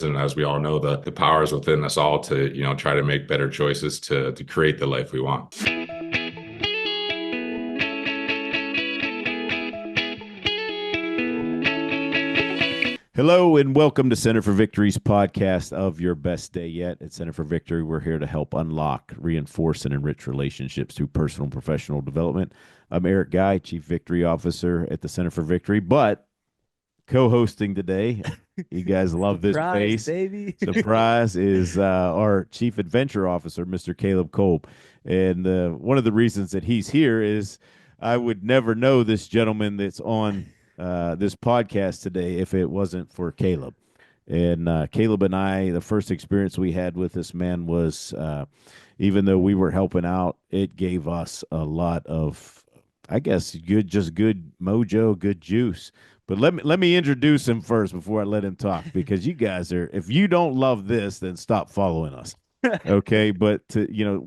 And as we all know, the power is within us all to, try to make better choices to create the life we want. Hello and welcome to Center for Victory's podcast of Your Best Day Yet. At Center for Victory, we're here to help unlock, reinforce, and enrich relationships through personal and professional development. I'm Eric Guy, Chief Victory Officer at the Center for Victory, but co-hosting today, you guys love this Surprise, face. baby. Surprise is our Chief Adventure Officer, Mr. Caleb Kolb. And one of the reasons that he's here is I would never know this gentleman that's on this podcast today if it wasn't for Caleb. And Caleb and I, the first experience we had with this man was, even though we were helping out, it gave us a lot of, I guess, good mojo, good juice. But let me introduce him first before I let him talk, because you guys are, if you don't love this, then stop following us. Okay, but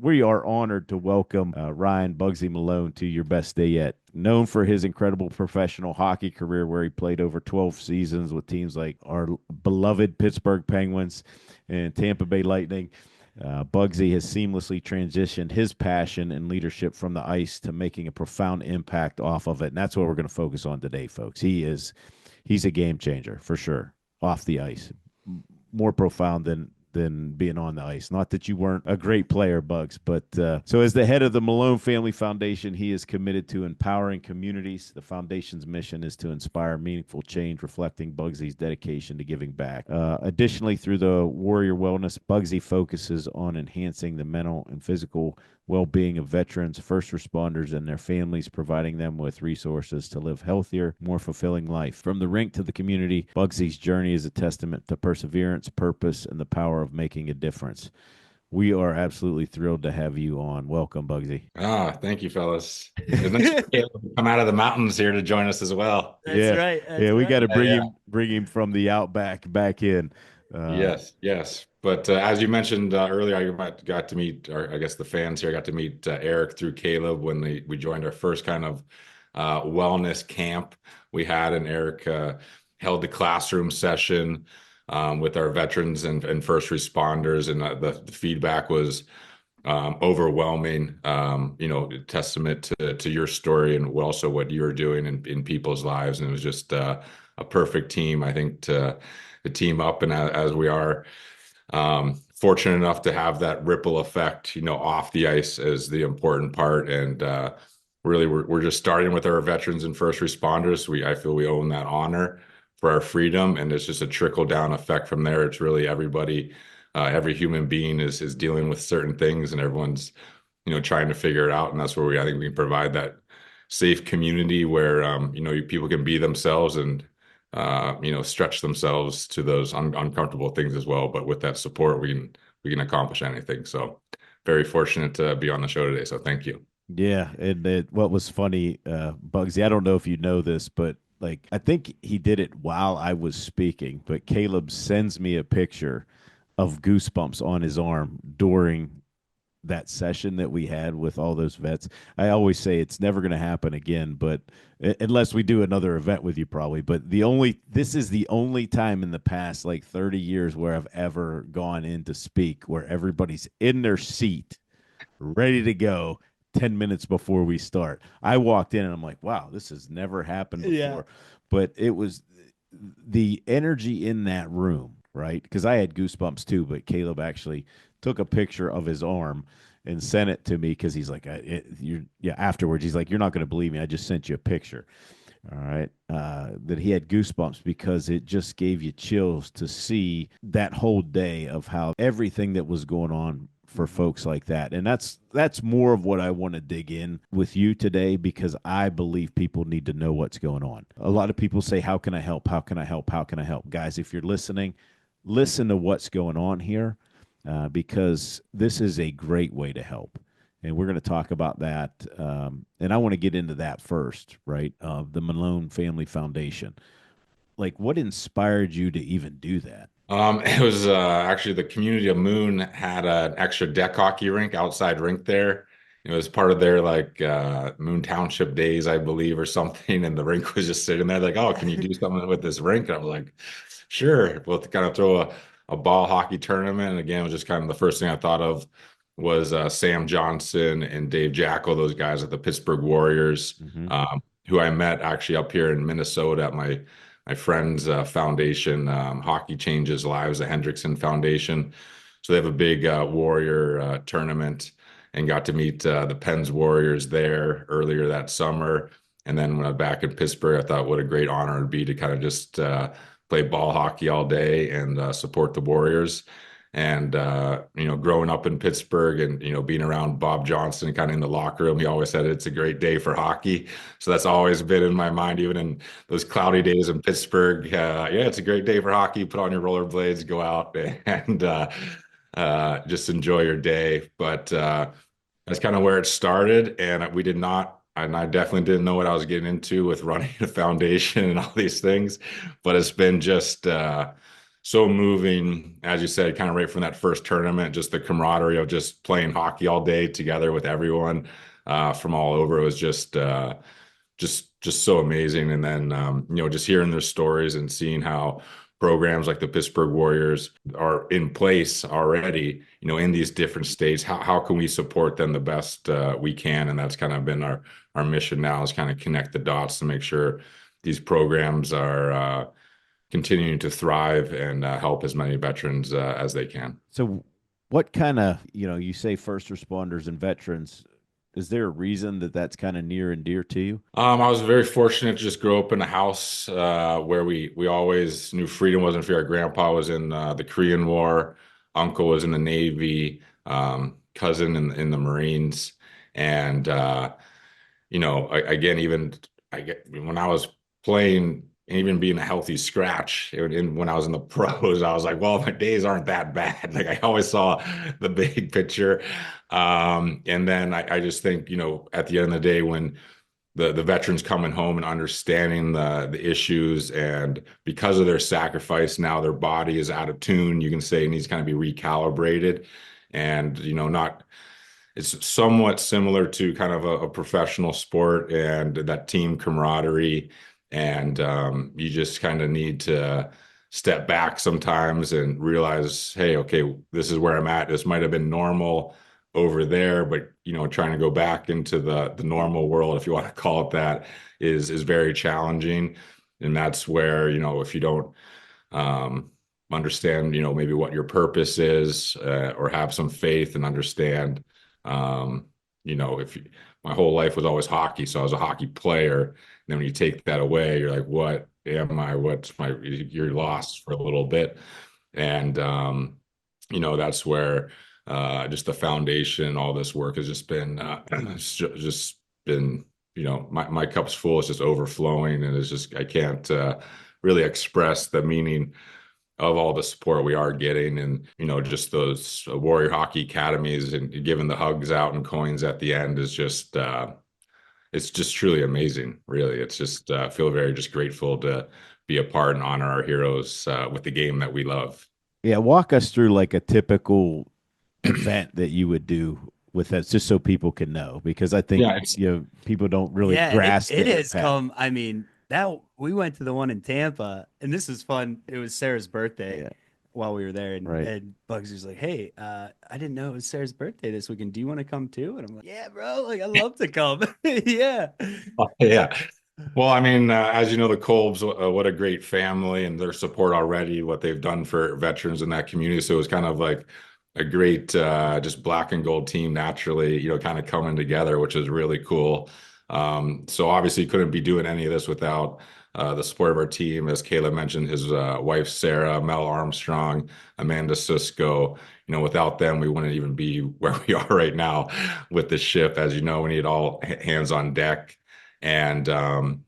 we are honored to welcome Ryan Bugsy Malone to Your Best Day Yet. Known for his incredible professional hockey career, where he played over 12 seasons with teams like our beloved Pittsburgh Penguins and Tampa Bay Lightning. Bugsy has seamlessly transitioned his passion and leadership from the ice to making a profound impact off of it. And that's what we're going to focus on today, folks. He's a game changer for sure off the ice. More profound than being on the ice. Not that you weren't a great player, Bugs, but so as the head of the Malone Family Foundation, he is committed to empowering communities. The foundation's mission is to inspire meaningful change, reflecting Bugsy's dedication to giving back. Additionally, through the Warrior Wellness, Bugsy focuses on enhancing the mental and physical well-being of veterans, first responders, and their families, providing them with resources to live healthier, more fulfilling life. From the rink to the community, Bugsy's journey is a testament to perseverance, purpose, and the power of making a difference. We are absolutely thrilled to have you on. Welcome, Bugsy. Thank you, fellas. And thanks for Caleb to come out of the mountains here to join us as well. That's Yeah, right. That's yeah, we got to right. bring him from the outback back in. Yes. But as you mentioned earlier, got to meet, or I guess the fans here got to meet Eric through Caleb when we joined our first kind of wellness camp we had, and Eric held the classroom session with our veterans and first responders, and the feedback was overwhelming. Testament to your story and also what you're doing in people's lives, and it was just a perfect team, I think, to team up, and as we are fortunate enough to have that ripple effect, off the ice is the important part. And really, we're just starting with our veterans and first responders. I feel we own that honor for our freedom, and it's just a trickle down effect from there. It's really everybody, every human being is dealing with certain things, and everyone's trying to figure it out. And that's where I think we can provide that safe community where people can be themselves and stretch themselves to those uncomfortable things as well. But with that support, we can accomplish anything. So very fortunate to be on the show today. So thank you. Yeah, and what was funny, Bugsy, I don't know if you know this, but like I think he did it while I was speaking, but Caleb sends me a picture of goosebumps on his arm during that session that we had with all those vets. I always say it's never going to happen again, but unless we do another event with you, probably. But this is the only time in the past like 30 years where I've ever gone in to speak where everybody's in their seat, ready to go 10 minutes before we start. I walked in and I'm like, wow, this has never happened before. Yeah. But it was the energy in that room, right? Because I had goosebumps too, but Caleb actually took a picture of his arm and sent it to me because he's like, afterwards, he's like, you're not going to believe me. I just sent you a picture. All right. That he had goosebumps because it just gave you chills to see that whole day of how everything that was going on for folks like that. And that's more of what I want to dig in with you today, because I believe people need to know what's going on. A lot of people say, how can I help? How can I help? How can I help? Guys, if you're listening, listen to what's going on here, because this is a great way to help. And we're going to talk about that. And I want to get into that first, right? The Malone Family Foundation. Like, what inspired you to even do that? It was actually the community of Moon had an extra deck hockey rink, outside rink there. It was part of their Moon Township days, I believe, or something. And the rink was just sitting there like, oh, can you do something with this rink? And I was like, sure. We'll kind of throw a ball hockey tournament. And again, it was just kind of the first thing I thought of was Sam Johnson and Dave Jackal, those guys at the Pittsburgh Warriors, Hmm. who I met actually up here in Minnesota at my friend's foundation, Hockey Changes Lives, the Hendrickson Foundation. So they have a big Warrior tournament, and got to meet the Pens Warriors there earlier that summer. And then when I was back in Pittsburgh, I thought what a great honor it'd be to kind of just play ball hockey all day and support the Warriors. And growing up in Pittsburgh and being around Bob Johnson, kind of in the locker room, he always said it's a great day for hockey. So that's always been in my mind, even in those cloudy days in Pittsburgh. Yeah, it's a great day for hockey. Put on your rollerblades, go out and just enjoy your day. But that's kind of where it started, and we did not. And I definitely didn't know what I was getting into with running a foundation and all these things, but it's been just so moving, as you said, kind of right from that first tournament, just the camaraderie of just playing hockey all day together with everyone from all over. It was just so amazing. And then just hearing their stories and seeing how programs like the Pittsburgh Warriors are in place already, in these different states. How can we support them the best we can? And that's kind of been our mission now, is kind of connect the dots to make sure these programs are continuing to thrive and help as many veterans as they can. So, what kind of, you say first responders and veterans, is there a reason that that's kind of near and dear to you? I was very fortunate to just grow up in a house where we always knew freedom wasn't free. Our grandpa was in the Korean War, uncle was in the Navy, cousin in the Marines, and again, even when I was playing, and even being a healthy scratch, and when I was in the pros, I was like, well, my days aren't that bad. Like I always saw the big picture. And then I just think, at the end of the day, when the veterans coming home and understanding the issues, and because of their sacrifice, now their body is out of tune, you can say it needs to kind of be recalibrated. And not it's somewhat similar to kind of a professional sport and that team camaraderie. And you just kind of need to step back sometimes and realize, hey, okay, this is where I'm at. This might have been normal over there, but trying to go back into the normal world, if you want to call it that, is very challenging. And that's where, if you don't understand, maybe what your purpose is, or have some faith and understand, if you, my whole life was always hockey, so I was a hockey player. And then when you take that away, you're like, what am I? What's my? You're lost for a little bit, and that's where just the foundation, all this work has just been just been, my cup's full. It's just overflowing, and it's just I can't really express the meaning of all the support we are getting. And just those Warrior Hockey Academies and giving the hugs out and coins at the end is just it's just truly amazing. Really, it's just feel very just grateful to be a part and honor our heroes with the game that we love. Yeah, walk us through like a typical event that you would do with that, just so people can know, because I think Yeah, it's people don't really Yeah, grasp it the has impact. come. I mean, that we went to the one in Tampa, and this is fun. It was Sarah's birthday Yeah, while we were there, and, right. and Bugsy was like, "Hey, I didn't know it was Sarah's birthday this weekend. Do you want to come too?" And I'm like, "Yeah, bro. Like, I love to come. Yeah, yeah. Well, I mean, as you know, the Kolbs, what a great family, and their support already, what they've done for veterans in that community. So it was kind of like a great, just black and gold team naturally, kind of coming together, which is really cool. So obviously couldn't be doing any of this without the support of our team. As Caleb mentioned, his wife, Sarah, Mel Armstrong, Amanda Cisco. Without them, we wouldn't even be where we are right now with the ship. As you know, we need all hands on deck. And a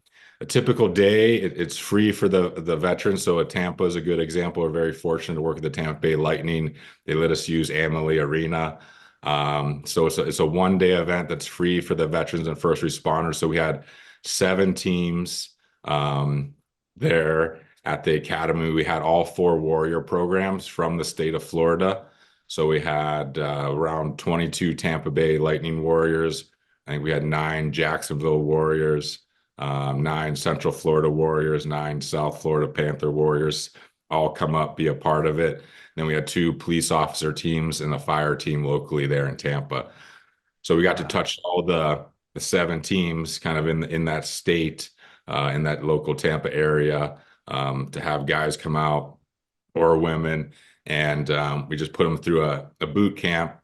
typical day, it's free for the veterans. So Tampa is a good example. We're very fortunate to work with the Tampa Bay Lightning. They let us use Amalie Arena. So it's a 1 day event that's free for the veterans and first responders. So we had 7 teams there at the academy. We had all 4 Warrior programs from the state of Florida. So we had around 22 Tampa Bay Lightning Warriors. I think we had 9 Jacksonville Warriors, 9 Central Florida Warriors, 9 South Florida Panther Warriors. all come up, be a part of it. Then we had 2 police officer teams and a fire team locally there in Tampa. So we got to Wow. touch all the 7 teams kind of in that state, in that local Tampa area, to have guys come out or women, and we just put them through a boot camp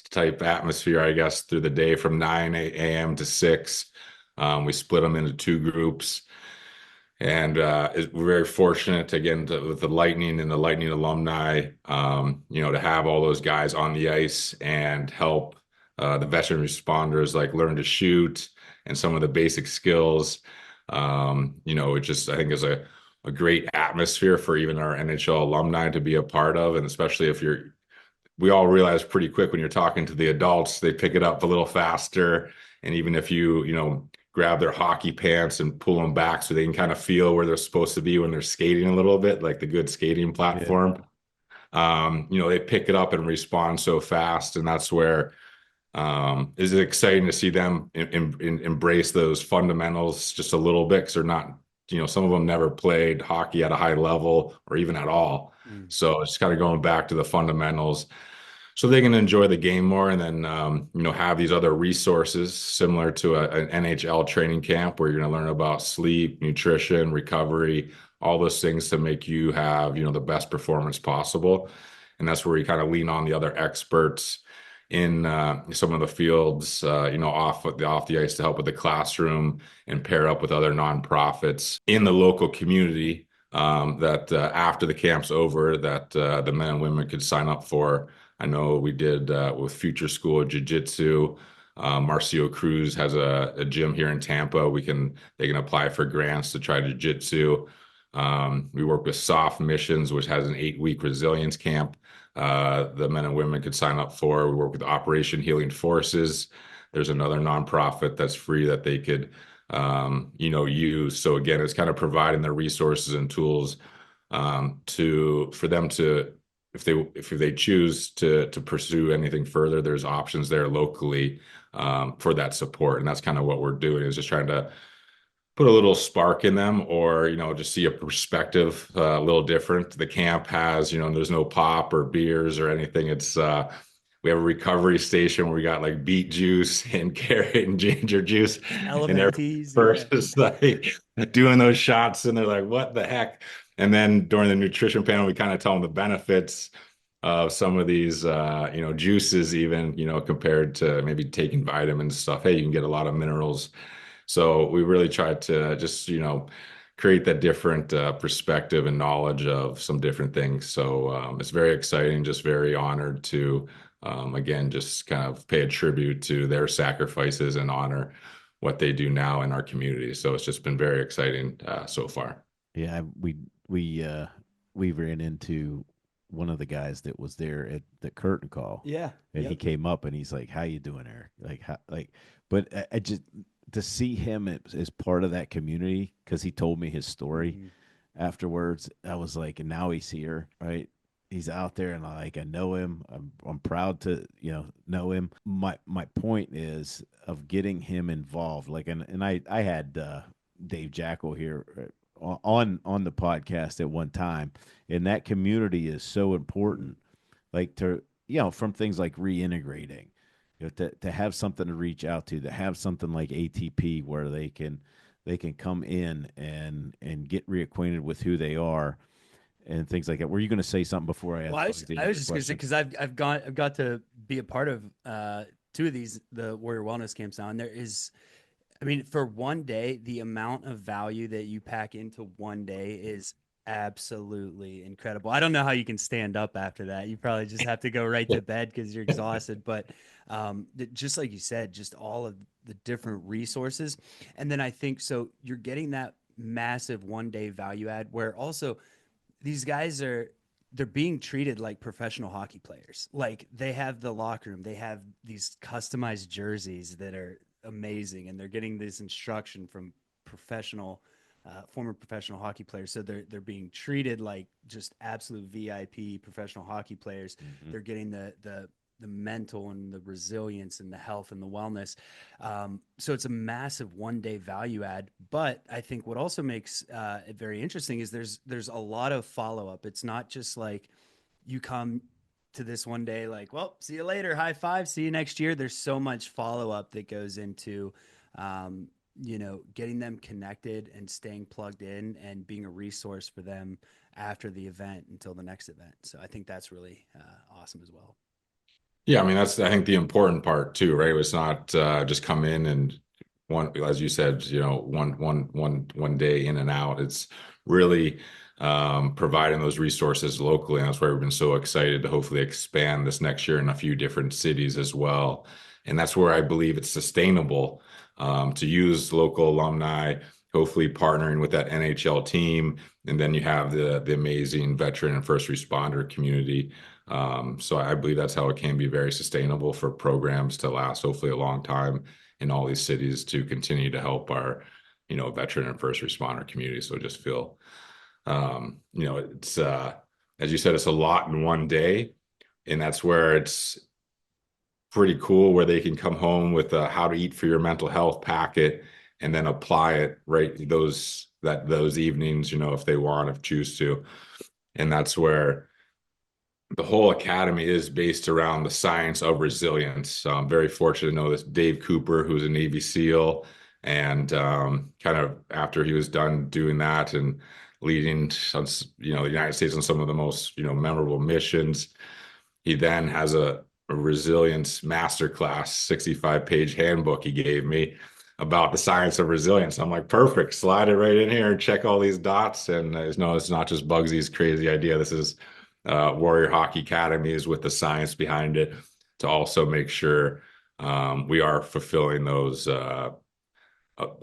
type atmosphere, I guess, through the day from 9 a.m. to 6. We split them into 2 groups. And we're very fortunate, again, with the Lightning and the Lightning alumni, to have all those guys on the ice and help the veteran responders like learn to shoot and some of the basic skills. It just, I think, is a great atmosphere for even our NHL alumni to be a part of. And especially if we all realize pretty quick when you're talking to the adults, they pick it up a little faster. And even if you grab their hockey pants and pull them back so they can kind of feel where they're supposed to be when they're skating a little bit, like the good skating platform. They pick it up and respond so fast, and that's where is it exciting to see them embrace those fundamentals just a little bit because they're not, some of them never played hockey at a high level or even at all. Mm. So it's kind of going back to the fundamentals so they can enjoy the game more, and then have these other resources similar to an NHL training camp where you're going to learn about sleep, nutrition, recovery, all those things to make you have the best performance possible. And that's where you kind of lean on the other experts in some of the fields, off the ice to help with the classroom and pair up with other nonprofits in the local community, that after the camp's over, that the men and women could sign up for. I know we did with Future School of Jiu-Jitsu. Marcio Cruz has a gym here in Tampa. They can apply for grants to try jiu-jitsu. We work with Soft Missions, which has an 8-week resilience camp the men and women could sign up for. We work with Operation Healing Forces. There's another nonprofit that's free that they could use. So again, it's kind of providing the resources and tools for them to, if they choose to pursue anything further, there's options there locally for that support. And that's kind of what we're doing, is just trying to put a little spark in them, or just see a perspective a little different. The camp has, there's no pop or beers or anything. It's we have a recovery station where we got like beet juice and carrot and ginger juice, and Element every teas. person is like doing those shots, and they're like, what the heck? And then during the nutrition panel, we kind of tell them the benefits of some of these juices, even compared to maybe taking vitamins stuff. Hey, you can get a lot of minerals. So we really tried to just, create that different perspective and knowledge of some different things. So it's very exciting, just very honored to, again, just kind of pay a tribute to their sacrifices and honor what they do now in our community. So it's just been very exciting so far. Yeah, we ran into one of the guys that was there at the curtain call, Yeah. and he Yep. came up and he's like, "How you doing, Eric?" But I just to see him as part of that community, because he told me his story Mhm. afterwards. I was like, and now he's here, right? He's out there, and I know him. I'm proud to know him. My point is of getting him involved. Like, and I had Dave Jackal here on the podcast at one time, and that community is so important. Like, to from things like reintegrating, to have something to reach out to have something like ATP where they can come in and get reacquainted with who they are and things like that. Were you going to say something before I Well, asked I Bugsy was your just gonna say, question? because I've got to be a part of 2 of these, the Warrior Wellness camps now, and there is, I mean, for one day, the amount of value that you pack into one day is absolutely incredible. I don't know how you can stand up after that. You probably just have to go right to bed because you're exhausted. But just like you said, just all of the different resources. And then I think so you're getting that massive one day value add where also these guys they're being treated like professional hockey players. Like, they have the locker room, they have these customized jerseys that are amazing, and they're getting this instruction from professional, former professional hockey players. So they're being treated like just absolute VIP professional hockey players. Mm-hmm. They're getting the the mental and the resilience and the health and the wellness. So it's a massive 1 day value add. But I think what also makes it very interesting is there's a lot of follow up. It's not just like you come to this 1 day like, well, see you later, high five, see you next year. There's so much follow up that goes into getting them connected and staying plugged in and being a resource for them after the event until the next event. So I think that's really awesome as well. Yeah, I mean that's I think the important part too, right? It's not just come in and one, as you said, one day in and out. It's really providing those resources locally, and that's why we've been so excited to hopefully expand this next year in a few different cities as well. And that's where I believe it's sustainable to use local alumni, hopefully partnering with that NHL team, and then you have the amazing veteran and first responder community. So I believe that's how it can be very sustainable for programs to last hopefully a long time in all these cities to continue to help our, veteran and first responder community. So just feel, it's as you said, it's a lot in 1 day, and that's where it's pretty cool where they can come home with a how to eat for your mental health packet and then apply it right those evenings, if they want, if choose to. And that's where the whole academy is based around the science of resilience. So I'm very fortunate to know this Dave Cooper, who's a Navy SEAL, and kind of after he was done doing that and leading, the United States on some of the most memorable missions, he then has a resilience masterclass, 65-page handbook he gave me about the science of resilience. I'm like, perfect, slide it right in here and check all these dots. And no, it's not just Bugsy's crazy idea. This is Warrior Hockey Academies with the science behind it to also make sure we are fulfilling those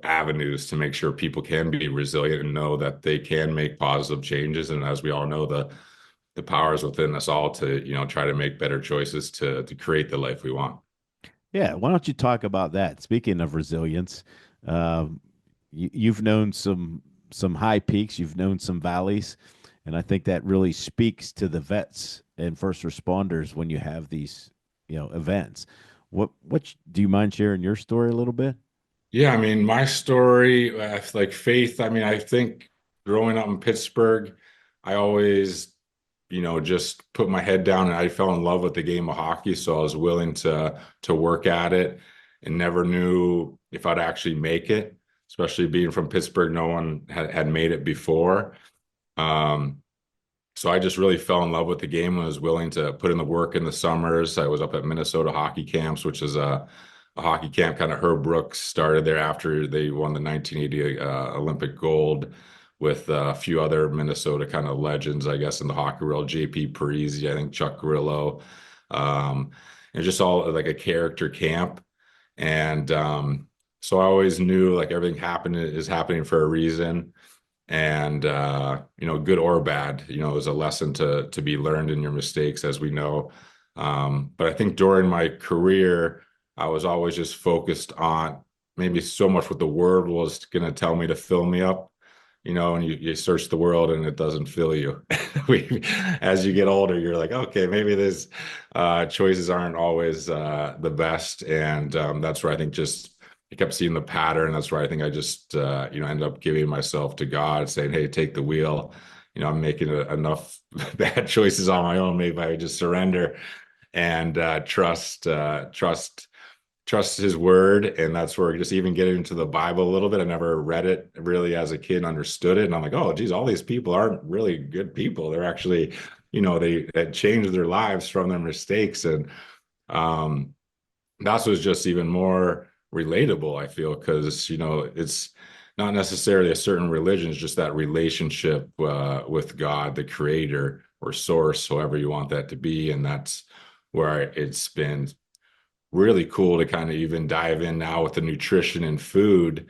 avenues to make sure people can be resilient and know that they can make positive changes. And as we all know, the power is within us all to try to make better choices to create the life we want. Yeah, why don't you talk about that? Speaking of resilience, you've known some high peaks, you've known some valleys, and I think that really speaks to the vets and first responders when you have these events. What do you mind sharing your story a little bit? Yeah, I mean, my story, like faith, I mean, I think growing up in Pittsburgh, I always just put my head down and I fell in love with the game of hockey. So I was willing to work at it and never knew if I'd actually make it, especially being from Pittsburgh. No one had made it before. So I just really fell in love with the game and was willing to put in the work in the summers. I was up at Minnesota hockey camps, which is a hockey camp. Kind of Herb Brooks started there after they won the 1980 Olympic gold with a few other Minnesota kind of legends, I guess, in the hockey world. JP Parisi, I think Chuck Grillo. And just all like a character camp. And so I always knew like everything is happening for a reason. And good or bad, it was a lesson to be learned in your mistakes, as we know. But I think during my career, I was always just focused on maybe so much what the world was going to tell me to fill me up, and you search the world and it doesn't fill you. As you get older, you're like, okay, maybe these choices aren't always the best. And that's where I think just I kept seeing the pattern. That's where I think I just, ended up giving myself to God, saying, hey, take the wheel. I'm making enough bad choices on my own. Maybe I just surrender and trust his word. And that's where just even getting into the Bible a little bit. I never read it really as a kid, understood it. And I'm like, oh, geez, all these people aren't really good people. They're actually, they changed their lives from their mistakes. And that was just even more relatable, I feel, because, it's not necessarily a certain religion. It's just that relationship with God, the creator or source, however you want that to be. And that's where it's been really cool to kind of even dive in now with the nutrition and food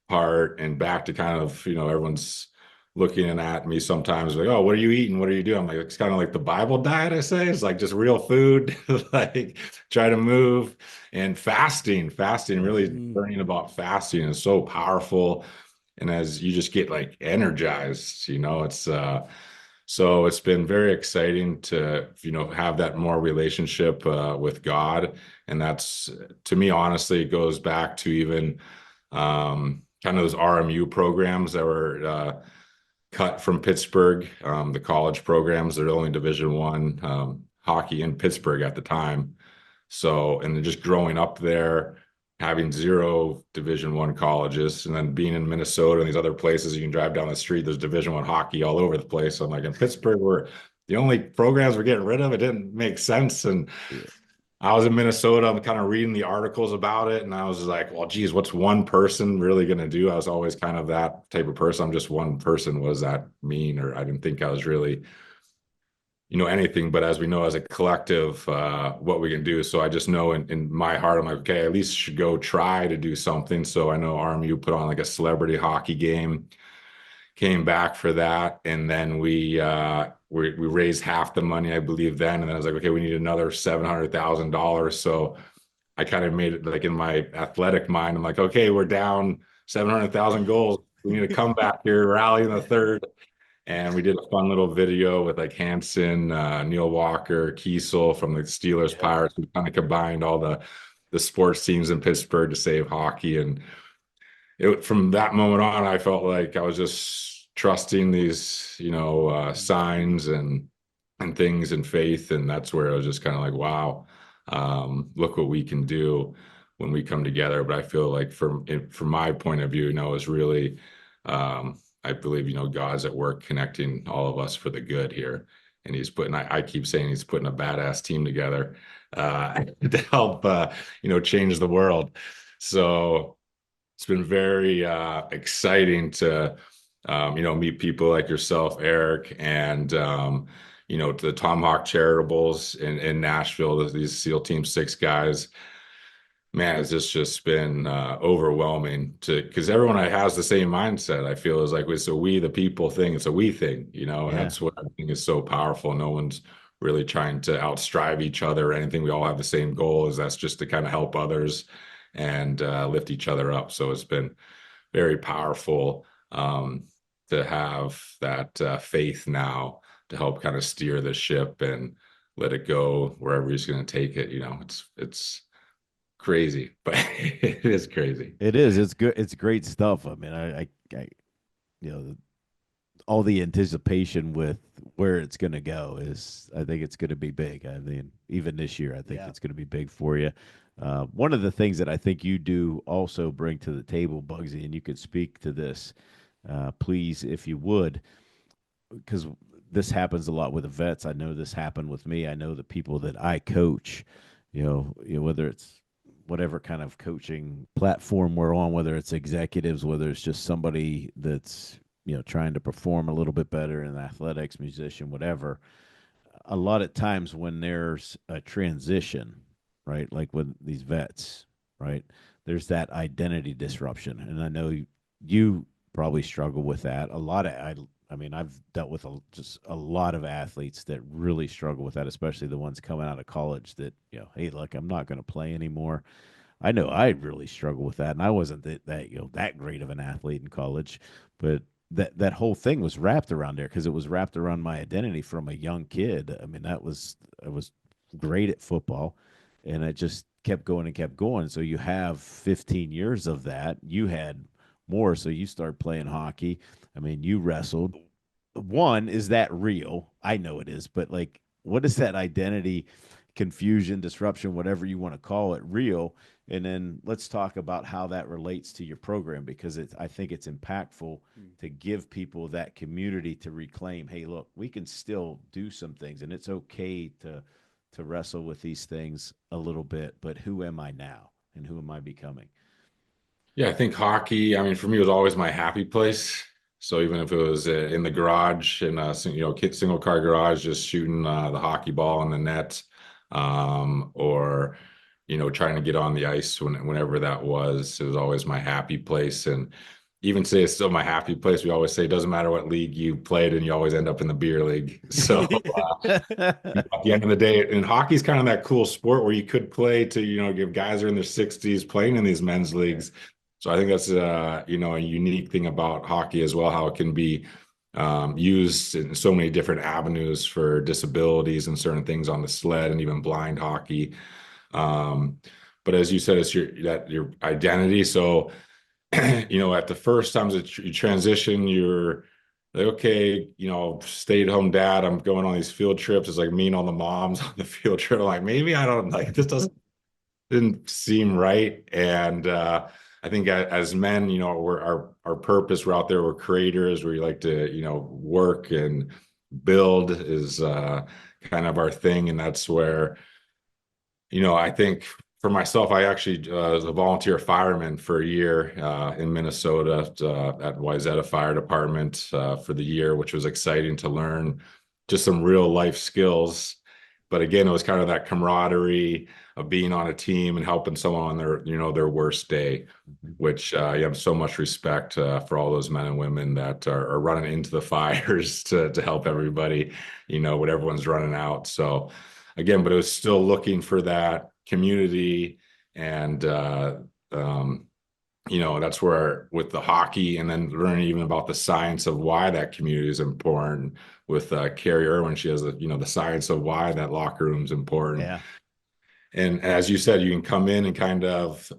part and back to kind of, everyone's looking at me sometimes like, oh, what are you eating? What are you doing? I'm like, it's kind of like the Bible diet, I say. It's like just real food, like try to move and fasting, really learning about fasting is so powerful. And as you just get like energized, it's So it's been very exciting to, have that more relationship with God. And that's, to me, honestly, it goes back to even kind of those RMU programs that were cut from Pittsburgh, the college programs. They're only Division I hockey in Pittsburgh at the time. So, and then just growing up there, having zero Division I colleges, and then being in Minnesota and these other places, you can drive down the street, there's Division I hockey all over the place. So I'm like, in Pittsburgh, we're the only programs we're getting rid of. It didn't make sense. And Yeah. I was in Minnesota, I'm kind of reading the articles about it, and I was like, well, geez, what's one person really going to do? I was always kind of that type of person. I'm just one person. Was that mean? Or I didn't think I was really, anything. But as we know, as a collective, what we can do. So I just know in my heart, I'm like, okay, at least should go try to do something. So I know RMU put on like a celebrity hockey game, came back for that, and then we raised half the money, I believe, then. And then I was like, okay, we need another $700,000. So I kind of made it like in my athletic mind, I'm like, okay, we're down 700,000 goals. We need to come back here, rally in the third. And we did a fun little video with like Hanson, Neil Walker, Kiesel from the Steelers Pirates. We kind of combined all the sports teams in Pittsburgh to save hockey. And from that moment on, I felt like I was just trusting these, signs and things and faith. And that's where I was just kind of like, wow, look what we can do when we come together. But I feel like from my point of view, it's really, I believe, God's at work connecting all of us for the good here. And he's putting, I keep saying he's putting a badass team together to help, change the world. So it's been very exciting to, meet people like yourself, Eric, and, to the Tomahawk Charitables in Nashville, these SEAL Team 6 guys. Man, it's just been overwhelming because everyone has the same mindset. I feel is like it's a we the people thing. It's a we thing, and Yeah. that's what I think is so powerful. No one's really trying to outstrive each other or anything. We all have the same goal. Is that's just to kind of help others and lift each other up. So it's been very powerful to have that faith now to help kind of steer the ship and let it go wherever he's going to take it. It's crazy, but it is crazy. It is. It's good. It's great stuff. I mean, I you know, all the anticipation with where it's going to go is, I think it's going to be big. I mean, even this year, I think it's going to be big for you. One of the things that I think you do also bring to the table, Bugsy, and you could speak to this, please, if you would, because this happens a lot with the vets. I know this happened with me. I know the people that I coach, whether it's whatever kind of coaching platform we're on, whether it's executives, whether it's just somebody that's, trying to perform a little bit better in athletics, musician, whatever. A lot of times when there's a transition, right? Like with these vets, right? There's that identity disruption. And I know you probably struggle with that. I mean, I've dealt with just a lot of athletes that really struggle with that, especially the ones coming out of college that, hey, look, I'm not going to play anymore. I know I really struggle with that, and I wasn't that great of an athlete in college, but that whole thing was wrapped around there because it was wrapped around my identity from a young kid. I mean, I was great at football, and it just kept going and kept going. So you have 15 years of that. You had more, so you start playing hockey. I mean, you wrestled. One, is that real? I know it is, but like, what is that identity confusion, disruption, whatever you want to call it, real? And then let's talk about how that relates to your program, because I think it's impactful to give people that community to reclaim, hey, look, we can still do some things, and it's okay to wrestle with these things a little bit, but who am I now and who am I becoming? Yeah, I think hockey, I mean, for me, it was always my happy place. So even if it was in the garage in a single car garage, just shooting the hockey ball in the net, or trying to get on the ice whenever that was, it was always my happy place. And even today, it's still my happy place. We always say it doesn't matter what league you played in, you always end up in the beer league. So at the end of the day, and hockey's kind of that cool sport where you could play to, give guys who are in their 60s playing in these men's leagues. So I think that's a unique thing about hockey as well, how it can be used in so many different avenues for disabilities and certain things on the sled and even blind hockey. Um, but as you said, it's your identity. So, at the first times that you transition, you're like, okay, stay-at-home dad, I'm going on these field trips. It's like me and all the moms on the field trip. I'm like, maybe I don't like this doesn't didn't seem right. And I think as men, we're our purpose, we're out there, we're creators, we like to, work and build is kind of our thing. And that's where, I think for myself, I actually was a volunteer fireman for a year in Minnesota at Wayzata Fire Department for the year, which was exciting to learn just some real life skills. But again, it was kind of that camaraderie of being on a team and helping someone on their worst day, which you have so much respect for all those men and women that are running into the fires to help everybody, when everyone's running out. So again, but it was still looking for that community and that's where with the hockey and then learning even about the science of why that community is important with Carrie Irwin. She has the science of why that locker room is important. Yeah. And as you said, you can come in and kind of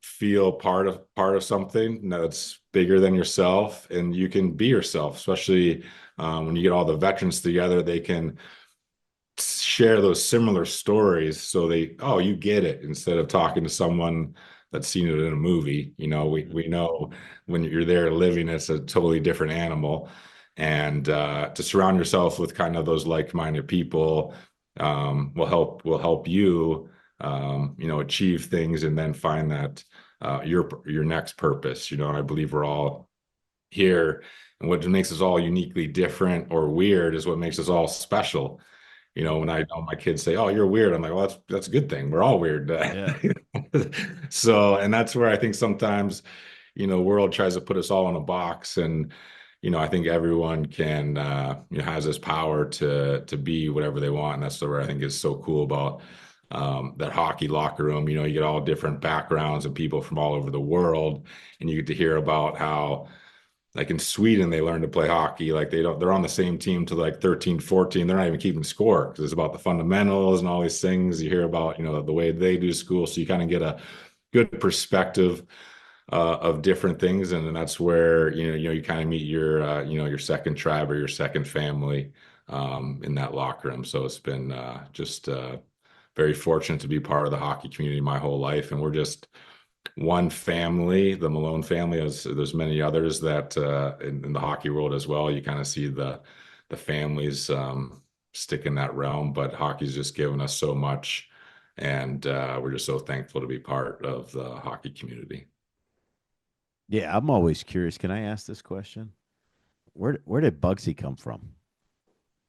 feel part of something that's bigger than yourself, and you can be yourself, especially when you get all the veterans together. They can share those similar stories so oh, you get it, instead of talking to someone that's seen it in a movie. We know when you're there living, it's a totally different animal. And to surround yourself with kind of those like-minded people will help you achieve things and then find that your next purpose. And I believe we're all here, and what makes us all uniquely different or weird is what makes us all special. When I know my kids say, "Oh, you're weird," I'm like, "Well, that's a good thing. We're all weird." Yeah. So, and that's where I think sometimes, world tries to put us all in a box, and I think everyone can, has this power to be whatever they want, and that's where I think is so cool about that hockey locker room. You get all different backgrounds and people from all over the world, and you get to hear about how like in Sweden, they learn to play hockey. Like they're on the same team to like 13, 14. They're not even keeping score because it's about the fundamentals and all these things you hear about, the way they do school. So you kind of get a good perspective of different things. And then that's where, you kind of meet your second tribe or your second family in that locker room. So it's been just very fortunate to be part of the hockey community my whole life. And we're just one family, the Malone family. There's many others that in the hockey world as well. You kind of see the families stick in that realm, but hockey's just given us so much, and we're just so thankful to be part of the hockey community. Yeah, I'm always curious. Can I ask this question? Where did Bugsy come from?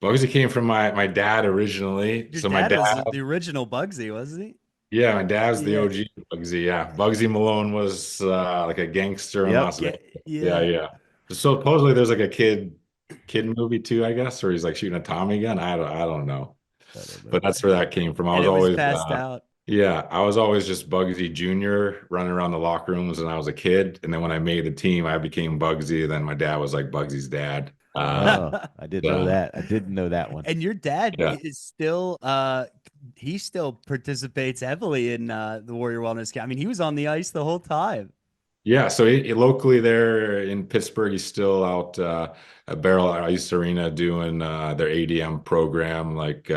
Bugsy came from my dad originally. Your So my dad dad, was the original Bugsy, wasn't he? yeah, my dad's the Yeah. OG Bugsy. Yeah, Bugsy Malone was like a gangster in Yep. Las Yeah. Vegas. Yeah, Yeah. yeah. So supposedly there's like a kid movie too, I guess, where he's like shooting a Tommy gun. I don't know, I don't know. but that's where that came from. I And was it was always passed out. yeah, I was always just Bugsy Jr. running around the locker rooms when I was a kid, and then when I made the team, I became Bugsy. Then my dad was like Bugsy's dad. Oh, I didn't know So, that. I didn't know that one. And your dad yeah. is still he still participates heavily in the Warrior Wellness Camp. I mean, he was on the ice the whole time. Yeah, so locally there in Pittsburgh, he's still out at Barrel Ice Arena doing their ADM program, like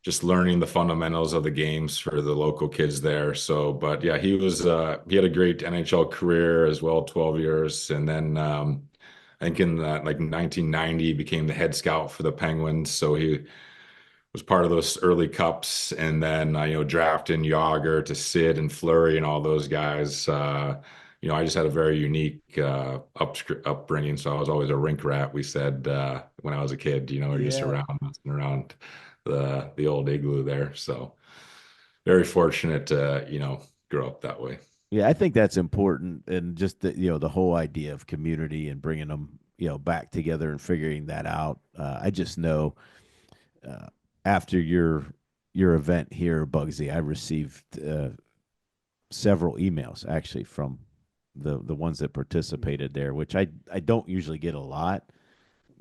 just learning the fundamentals of the games for the local kids there. So, but yeah, he had a great NHL career as well, 12 years, and then I think in like 1990 he became the head scout for the Penguins. So he was part of those early cups, and then drafting Yager to Sid and Flurry and all those guys. I just had a very unique upbringing, so I was always a rink rat. We said when I was a kid, just Yeah. around messing around the old igloo there. So very fortunate to grow up that way. Yeah, I think that's important, and just the whole idea of community and bringing them back together and figuring that out. I just know uh, after your event here, Bugsy, I received several emails actually from the ones that participated there, which I don't usually get a lot,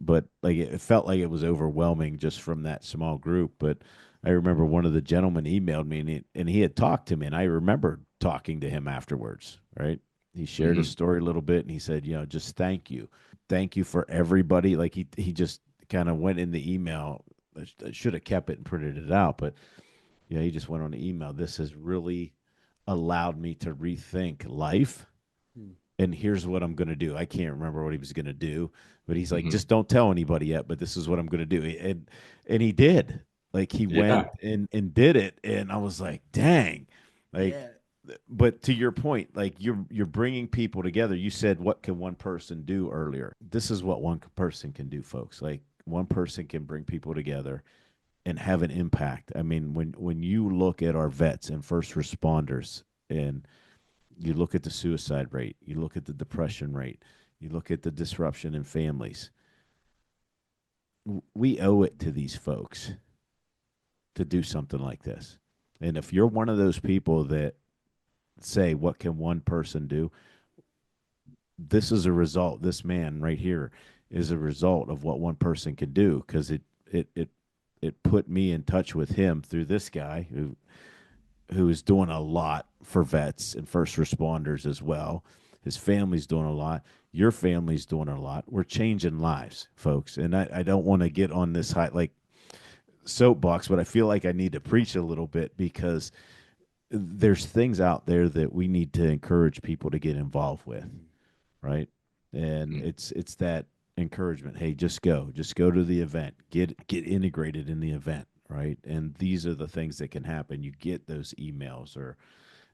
but like it felt like it was overwhelming just from that small group. But I remember one of the gentlemen emailed me, and he had talked to me, and I remember talking to him afterwards. Right, he shared his Mhm. story a little bit, and he said, just thank you for everybody. Like he just kind of went in the email. I should have kept it and printed it out, but he just went on the email. This has really allowed me to rethink life, Mm. and here's what I'm going to do. I can't remember what he was going to do, but he's like, Mhm. just don't tell anybody yet, but this is what I'm going to do. And he did. Like he went Yeah. and did it, and I was like, dang. Like, Yeah. but to your point, like you're bringing people together. You said, what can one person do earlier? This is what one person can do, folks. Like one person can bring people together and have an impact. I mean, when you look at our vets and first responders, and you look at the suicide rate, you look at the depression rate, you look at the disruption in families, we owe it to these folks to do something like this. And if you're one of those people that say, what can one person do? This is a result. This man right here is a result of what one person can do, because it put me in touch with him through this guy who is doing a lot for vets and first responders as well. His family's doing a lot. Your family's doing a lot. We're changing lives, folks. And I don't want to get on this high like soapbox, but I feel like I need to preach a little bit, because there's things out there that we need to encourage people to get involved with, Mm. right? And Mhm. it's that encouragement. Hey, just go to the event, get integrated in the event, right? And these are the things that can happen. You get those emails or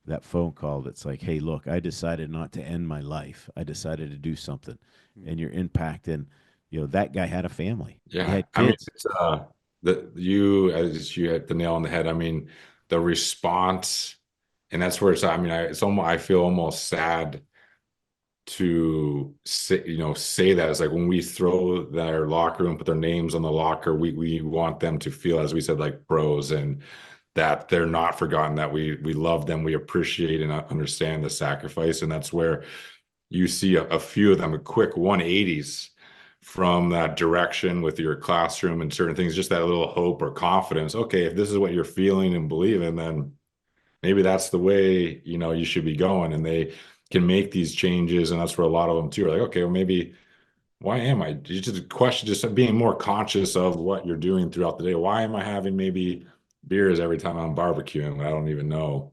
that phone call that's like, hey, look, I decided not to end my life. I decided to do something. Mm. And you're impacting, that guy had a family. He Yeah. had I mean, kids. it's as you hit the nail on the head. I mean, the response, and that's where it's almost, I feel almost sad to say that. It's like when we throw their locker room, put their names on the locker, we want them to feel, as we said, like pros, and that they're not forgotten, that we love them, we appreciate and understand the sacrifice. And that's where you see a few of them, a quick 180s from that direction with your classroom and certain things, just that little hope or confidence. Okay, if this is what you're feeling and believing, then maybe that's the way you should be going. And they can make these changes, and that's where a lot of them too are like, okay, well, maybe why am I just question, just being more conscious of what you're doing throughout the day. Why am I having maybe beers every time I'm barbecuing when I don't even know?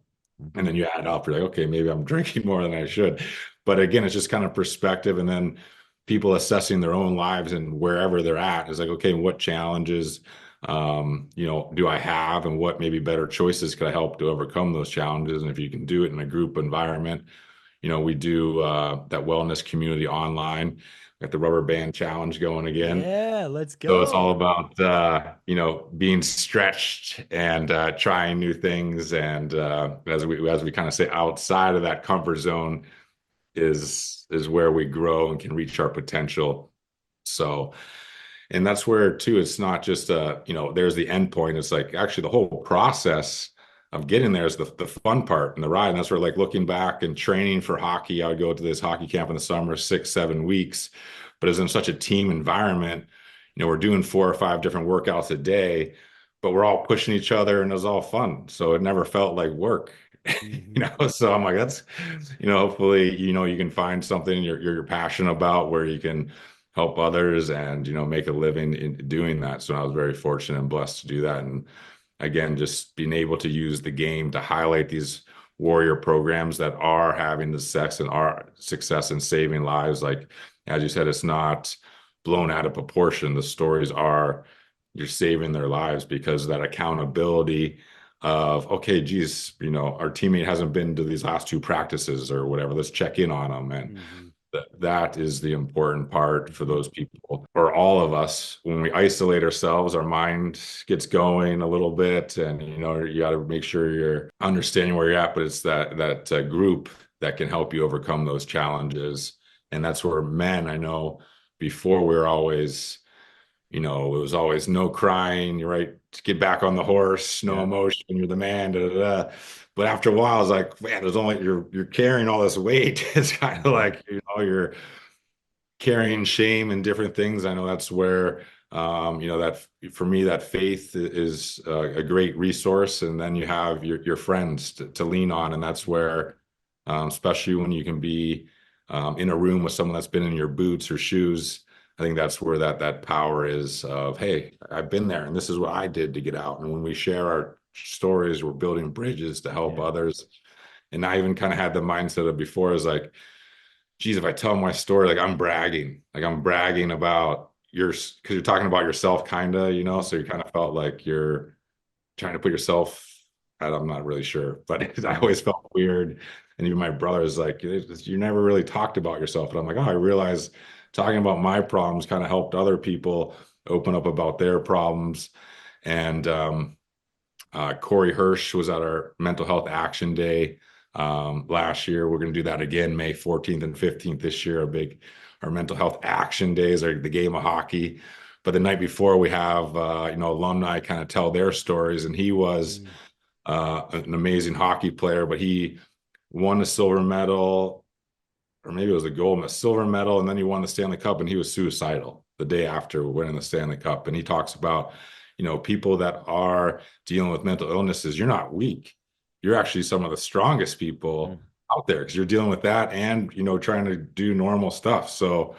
And then you add up, you're like, okay, maybe I'm drinking more than I should. But again, it's just kind of perspective. And then people assessing their own lives and wherever they're at is like, okay, what challenges, do I have, and what maybe better choices could I help to overcome those challenges? And if you can do it in a group environment, we do that wellness community online. Got the rubber band challenge going again. Yeah, let's So it's all go. about being stretched and trying new things, and as we kind of say, outside of that comfort zone is where we grow and can reach our potential. So, and that's where too, it's not just there's the end point. It's like actually the whole process of getting there is the fun part and the ride. And that's where, like, looking back and training for hockey, I would go to this hockey camp in the summer, 6, 7 weeks, but it's in such a team environment. We're doing 4 or 5 different workouts a day, but we're all pushing each other, and it was all fun. So it never felt like work. Hmm. So I'm like, that's, hopefully, you can find something you're passionate about where you can help others and, make a living in doing that. So I was very fortunate and blessed to do that. And again, just being able to use the game to highlight these warrior programs that are having the success in saving lives. Like, as you said, it's not blown out of proportion. The stories are, you're saving their lives because of that accountability of, okay, geez, our teammate hasn't been to these last 2 practices or whatever. Let's check in on them. And Hmm. that is the important part for those people, or all of us. When we isolate ourselves, our mind gets going a little bit, and you got to make sure you're understanding where you're at. But it's that group that can help you overcome those challenges. And that's where men, I know, before we were always, it was always no crying, you're right, get back on the horse, no Yeah. emotion, you're the man, da, da, da. But after a while, it's like, man, there's only, you're carrying all this weight. It's kind of Mhm. like, you're carrying shame and different things. I know that's where, that for me, that faith is a great resource. And then you have your friends to lean on. And that's where, especially when you can be in a room with someone that's been in your boots or shoes, I think that's where that power is of, hey, I've been there and this is what I did to get out. And when we share our stories, we're building bridges to help others. And I even kind of had the mindset of before is like, geez, if I tell my story, like I'm bragging about because you're talking about yourself, kind of, so you kind of felt like you're trying to put yourself, I'm not really sure, but I always felt weird. And even my brother is like, you never really talked about yourself. And I'm like, oh, I realize talking about my problems kind of helped other people open up about their problems. And Corey Hirsch was at our Mental Health Action Day last year. We're going to do that again, May 14th and 15th this year. Our Mental Health Action Days are the game of hockey. But the night before, we have alumni kind of tell their stories, and he was an amazing hockey player, but he won a silver medal, or maybe it was a silver medal, and then he won the Stanley Cup, and he was suicidal the day after winning the Stanley Cup. And he talks about, people that are dealing with mental illnesses, you're not weak. You're actually some of the strongest people out there because you're dealing with that and, trying to do normal stuff. So,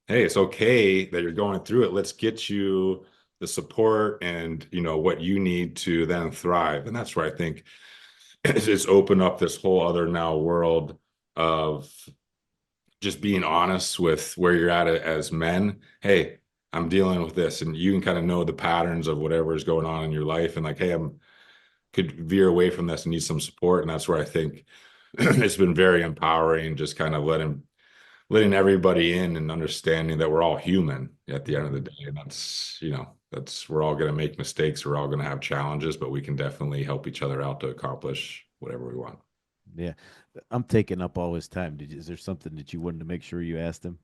hey, it's okay that you're going through it. Let's get you the support and, what you need to then thrive. And that's where I think it's opened up this whole other now world of just being honest with where you're at as men. Hey, I'm dealing with this, and you can kind of know the patterns of whatever is going on in your life, and like, hey, could veer away from this and need some support. And that's where I think it's been very empowering, just kind of letting everybody in and understanding that we're all human at the end of the day. And that's we're all going to make mistakes, we're all going to have challenges, but we can definitely help each other out to accomplish whatever we want. Yeah. I'm taking up all his time. Is there something that you wanted to make sure you asked him?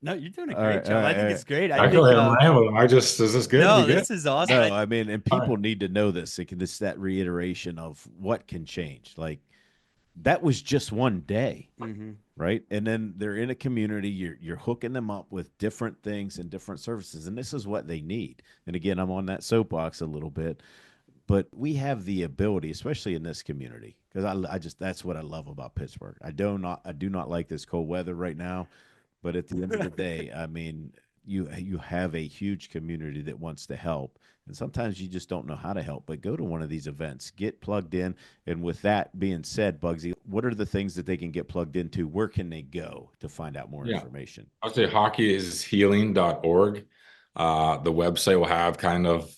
No, you're doing a great job. I think it's great. I feel like I'm rambling. Is this good? No, this is awesome. No, I mean, and people need to know this. That reiteration of what can change. Like that was just one day, right? And then they're in a community. You're hooking them up with different things and different services, and this is what they need. And again, I'm on that soapbox a little bit, but we have the ability, especially in this community, because I just that's what I love about Pittsburgh. I do not like this cold weather right now. But at the end of the day, I mean, you have a huge community that wants to help, and sometimes you just don't know how to help. But go to one of these events, get plugged in. And with that being said, Bugsy, what are the things that they can get plugged into? Where can they go to find out more information? I'll say hockeyishealing.org. The website will have kind of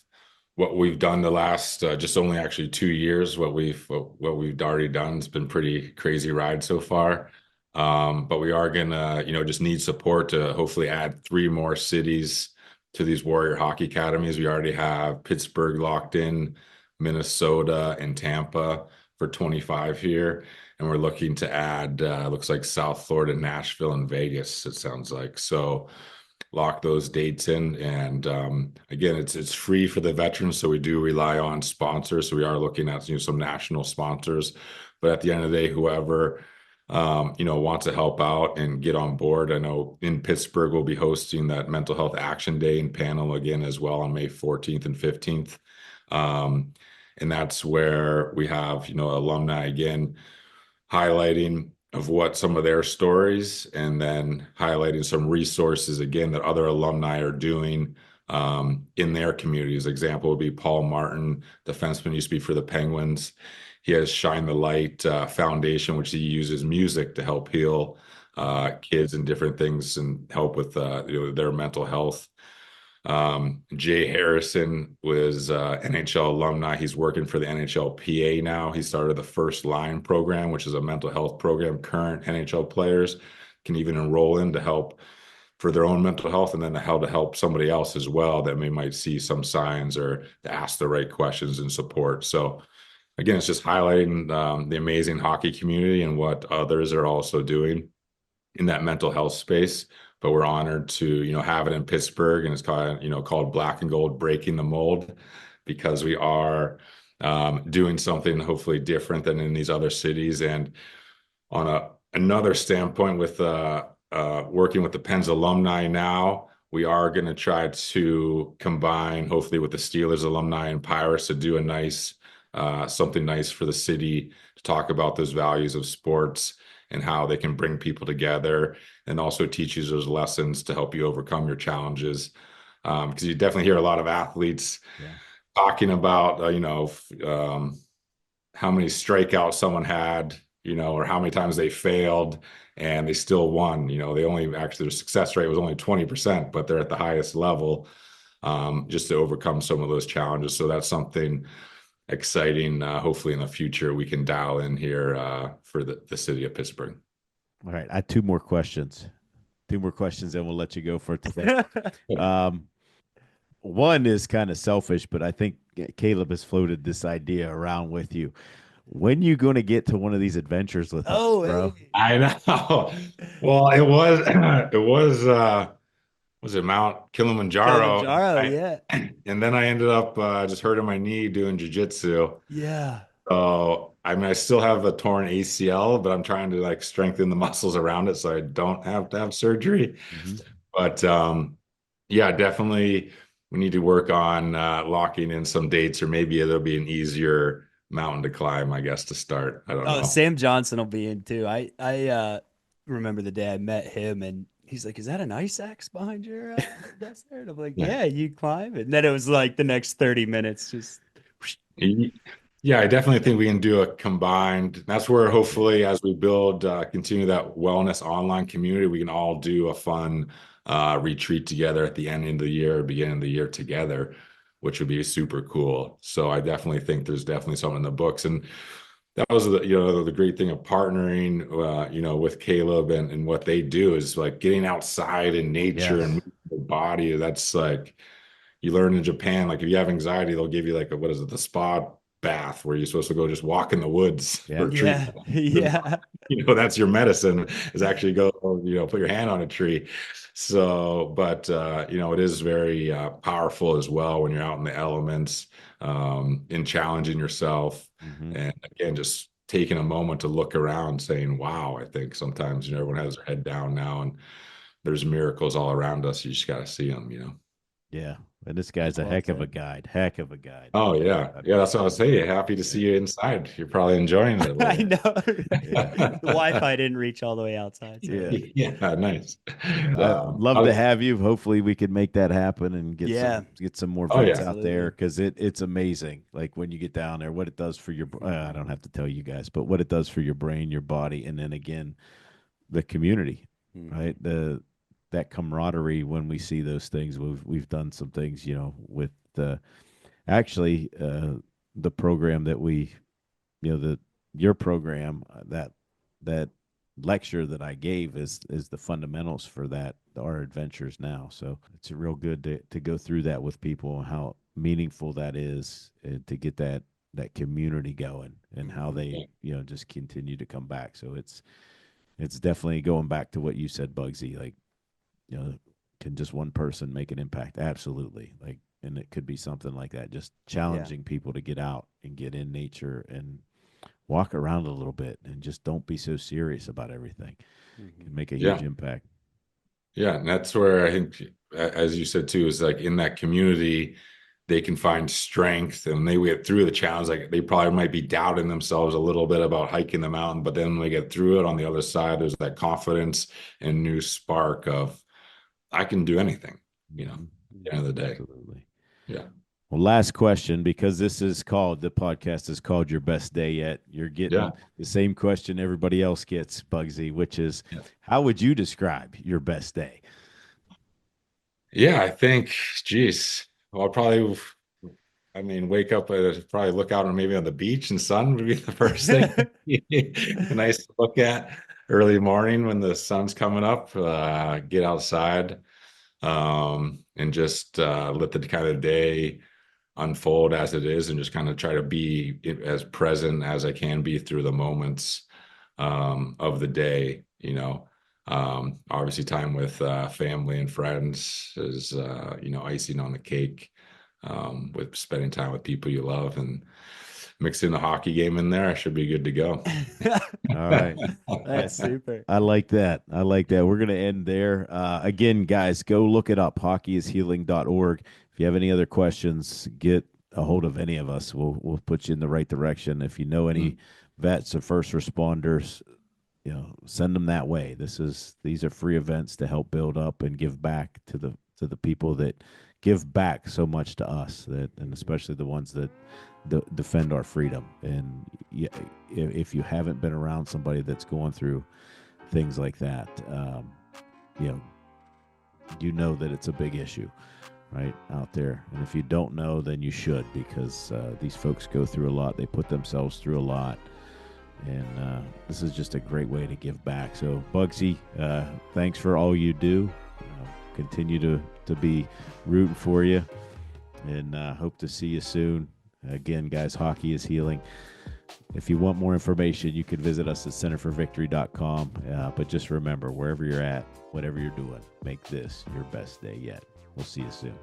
what we've done the last just only actually 2 years. What we've already done. It's been pretty crazy ride so far. But we are gonna, just need support to hopefully add 3 more cities to these Warrior Hockey Academies. We already have Pittsburgh locked in, Minnesota, and Tampa for 25 here. And we're looking to add, looks like South Florida, Nashville, and Vegas, it sounds like. So lock those dates in. And again, it's free for the veterans. So we do rely on sponsors. So we are looking at some national sponsors. But at the end of the day, whoever wants to help out and get on board. I know in Pittsburgh, we'll be hosting that Mental Health Action Day and panel again as well on May 14th and 15th. And that's where we have, alumni again, highlighting of what some of their stories and then highlighting some resources again that other alumni are doing in their communities. Example would be Paul Martin, defenseman, used to be for the Penguins. He has Shine the Light Foundation, which he uses music to help heal kids and different things and help with their mental health. Jay Harrison was NHL alumni. He's working for the NHLPA now. He started the First Line program, which is a mental health program. Current NHL players can even enroll in to help for their own mental health, and then how to help somebody else as well that might see some signs or to ask the right questions and support. So again, it's just highlighting the amazing hockey community and what others are also doing in that mental health space. But we're honored to, have it in Pittsburgh, and it's called Black and Gold Breaking the Mold, because we are doing something hopefully different than in these other cities. And on another standpoint with working with the Pens alumni now. We are going to try to combine, hopefully, with the Steelers alumni and Pirates to do a nice, something nice for the city to talk about those values of sports and how they can bring people together and also teach you those lessons to help you overcome your challenges. Because you definitely hear a lot of athletes Yeah. talking about, how many strikeouts someone had, or how many times they failed and they still won. They only actually their success rate was only 20%, but they're at the highest level, just to overcome some of those challenges. So that's something exciting. Hopefully in the future we can dial in here for the city of Pittsburgh. All right. I have two more questions. Two more questions, and we'll let you go for today. One is kind of selfish, but I think Caleb has floated this idea around with you. When you going to get to one of these adventures with us, Oh, bro? hey. I know. Well, was it Mount Kilimanjaro? Kilimanjaro, yeah. And then I ended up just hurting my knee doing jujitsu. Yeah. So I mean, I still have a torn ACL, but I'm trying to like strengthen the muscles around it so I don't have to have surgery. Mm-hmm. But yeah, definitely we need to work on locking in some dates, or maybe it'll be an easier mountain to climb, I guess, to start. I don't Oh, know. Sam Johnson will be in too. I remember the day I met him and he's like, "Is that an ice axe behind your desk there?" And I'm like, Yeah. "Yeah, you climb." And then it was like the next 30 minutes just Yeah, I definitely think we can do a combined. That's where hopefully, as we build, continue that wellness online community, we can all do a fun retreat together at the end of the year, beginning of the year together, which would be super cool. So I definitely think there's definitely something in the books, and that was the great thing of partnering, with Caleb and what they do is like getting outside in nature and Yes. moving your body. That's like you learn in Japan, like if you have anxiety, they'll give you like what is it, the spa bath where you're supposed to go just walk in the woods Yeah. for yeah, treatment. yeah. That's your medicine is actually go, put your hand on a tree. So, but it is very powerful as well when you're out in the elements, in challenging yourself. Mm-hmm. And again, just taking a moment to look around saying, wow, I think sometimes, everyone has their head down now and there's miracles all around us. You just got to see them. Yeah. And this guy's a Well heck of a said. guide. Heck of a guide. Oh yeah. Yeah, that's what I was saying. Happy to see Yeah. you inside. You're probably enjoying it a I little know. Yeah. The Wi-Fi didn't reach all the way outside, so Yeah. Yeah, nice. Love to have you. Hopefully, we can make that happen and yeah, get some more Oh vets yeah. out there absolutely. because it's amazing. Like when you get down there, what it does for your I don't have to tell you guys, but what it does for your brain, your body, and then again the community, Mhm. right? That camaraderie when we see those things. We've done some things, with the actually the program that we the your program that lecture that I gave is the fundamentals for that our adventures now. So it's real good to go through that with people and how meaningful that is and to get that community going and how Mhm. they just continue to come back. So it's definitely going back to what you said, Bugsy. Like can just one person make an impact? Absolutely. Like and it could be something like that, just Yeah. challenging people to get out and get in nature and walk around a little bit and just don't be so serious about everything. Mhm. Can make a huge Yeah. impact. Yeah. And that's where I think, as you said too, is like in that community, they can find strength and they get through the challenge. Like they probably might be doubting themselves a little bit about hiking the mountain, but then when they get through it on the other side, there's that confidence and new spark of I can do anything, at Mm-hmm. the end of the day. Absolutely. Yeah. Well, last question, because the podcast is called Your Best Day Yet. You're Yeah. getting the same question everybody else gets, Bugsy, which is Yeah. how would you describe your best day? Yeah, I think, geez, well, I'll probably, I mean, wake up, probably look out and maybe on the beach and sun would be the first thing. Nice to look at early morning when the sun's coming up, get outside, and just let the kind of day unfold as it is and just kind of try to be as present as I can be through the moments of the day. Obviously, time with family and friends is, icing on the cake, with spending time with people you love. And mix in a hockey game in there, I should be good to go. All right. That's super. I like that. I like that. We're going to end there. Again, guys, go look it up, hockeyishealing.org. If you have any other questions, get a hold of any of us. We'll put you in the right direction. If you know any vets or first responders, send them that way. These are free events to help build up and give back to the people that give back so much to us, and especially the ones that defend our freedom. And if you haven't been around somebody that's going through things like that, you know that it's a big issue right out there. And if you don't know, then you should, because these folks go through a lot. They put themselves through a lot. And this is just a great way to give back. So, Bugsy, thanks for all you do. Continue to be rooting for you, and hope to see you soon. Again, guys, Hockey is Healing. If you want more information, you can visit us at centerforvictory.com. But just remember, wherever you're at, whatever you're doing, make this your best day yet. We'll see you soon.